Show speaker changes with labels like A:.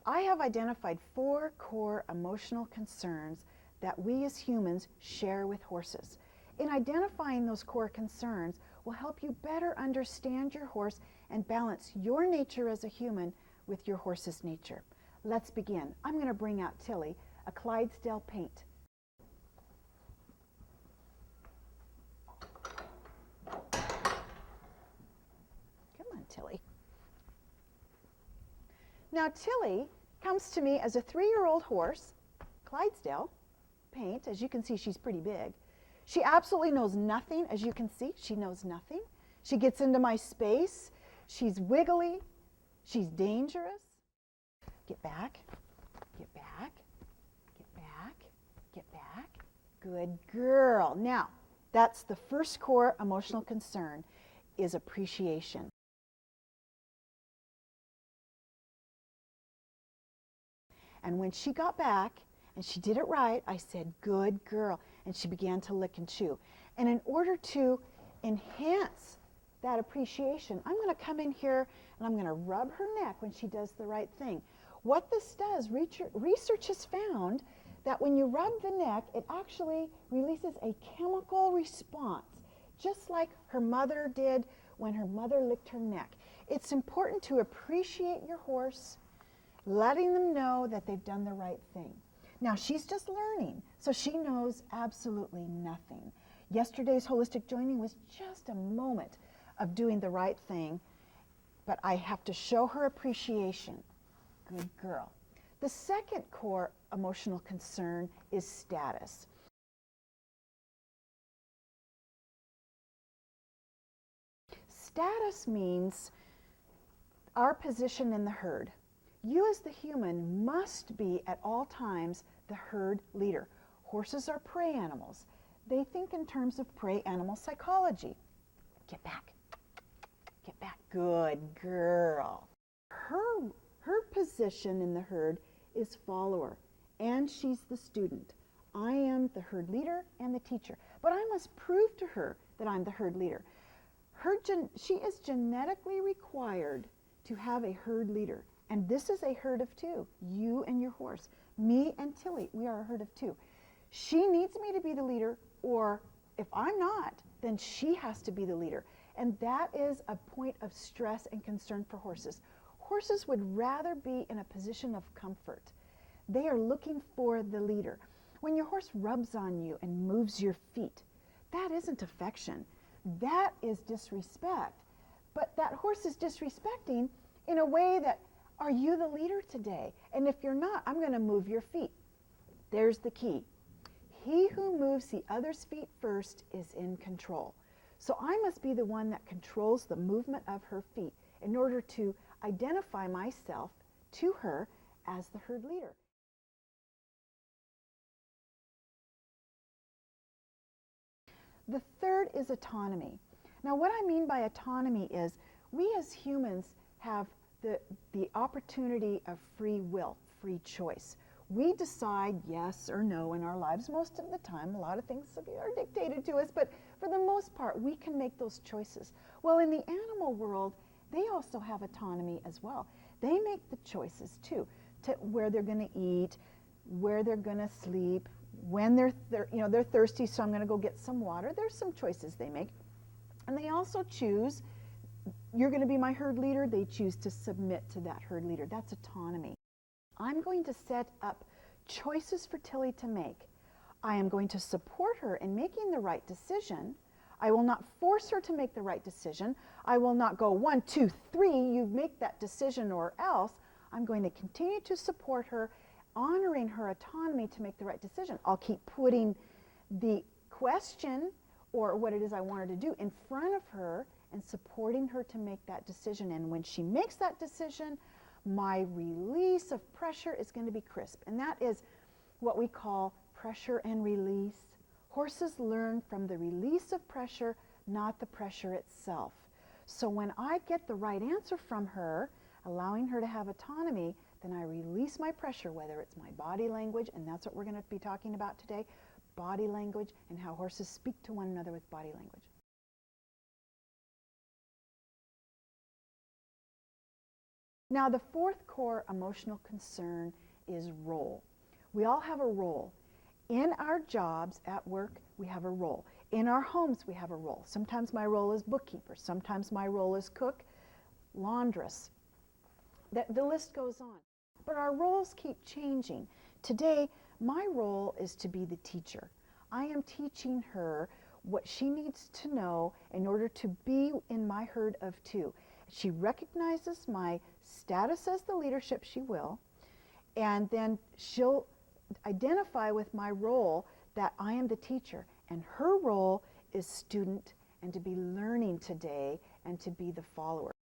A: I have identified 4 core emotional concerns that we as humans share with horses. In identifying those core concerns will help you better understand your horse and balance your nature as a human with your horse's nature. Let's begin. I'm going to bring out Tilly, a Clydesdale paint. Come on, Tilly. Now, Tilly comes to me as a 3-year-old horse, Clydesdale paint. As you can see, she's pretty big. She absolutely knows nothing. As you can see, she knows nothing. She gets into my space. She's wiggly. She's dangerous. Get back, get back, get back, get back. Good girl. Now, that's the first core emotional concern, is appreciation. And when she got back and she did it right, I said, good girl. And she began to lick and chew. And in order to enhance that appreciation, I'm going to come in here and I'm going to rub her neck when she does the right thing. What this does, research has found that when you rub the neck, it actually releases a chemical response, just like her mother did when her mother licked her neck. It's important to appreciate your horse, letting them know that they've done the right thing. Now, she's just learning, so she knows absolutely nothing. Yesterday's holistic joining was just a moment of doing the right thing, but I have to show her appreciation. Good girl. The second core emotional concern is status. Status means our position in the herd. You as the human must be at all times the herd leader. Horses are prey animals. They think in terms of prey animal psychology. Get back. Get back. Good girl. Her position in the herd is follower, and she's the student. I am the herd leader and the teacher, but I must prove to her that I'm the herd leader. She is genetically required to have a herd leader. And this is a herd of 2, you and your horse. Me and Tilly, we are a herd of 2. She needs me to be the leader, or if I'm not, then she has to be the leader. And that is a point of stress and concern for horses. Horses would rather be in a position of comfort. They are looking for the leader. When your horse rubs on you and moves your feet, that isn't affection. That is disrespect. But that horse is disrespecting in a way that, are you the leader today? And if you're not, I'm going to move your feet. There's the key. He who moves the other's feet first is in control. So I must be the one that controls the movement of her feet in order to identify myself to her as the herd leader. The third is autonomy. Now, what I mean by autonomy is we as humans have the opportunity of free will, free choice. We decide yes or no in our lives most of the time. A lot of things are dictated to us, but for the most part, we can make those choices. Well, in the animal world, they also have autonomy as well. They make the choices too, to where they're going to eat, where they're going to sleep, when they're thirsty, so I'm going to go get some water. There's some choices they make. And they also choose, you're going to be my herd leader. They choose to submit to that herd leader. That's autonomy. I'm going to set up choices for Tilly to make. I am going to support her in making the right decision. I will not force her to make the right decision. I will not go 1, 2, 3, you make that decision or else. I'm going to continue to support her, honoring her autonomy to make the right decision. I'll keep putting the question or what it is I want her to do in front of her and supporting her to make that decision. And when she makes that decision, my release of pressure is going to be crisp. And that is what we call pressure and release. Horses learn from the release of pressure, not the pressure itself. So when I get the right answer from her, allowing her to have autonomy, then I release my pressure, whether it's my body language, and that's what we're going to be talking about today, body language and how horses speak to one another with body language. Now, the fourth core emotional concern is role. We all have a role. In our jobs at work, we have a role. In our homes, we have a role. Sometimes my role is bookkeeper. Sometimes my role is cook, laundress. The list goes on. But our roles keep changing. Today, my role is to be the teacher. I am teaching her what she needs to know in order to be in my herd of two. She recognizes my status as the leadership, she will, and then she'll identify with my role that I am the teacher, and her role is student and to be learning today and to be the follower.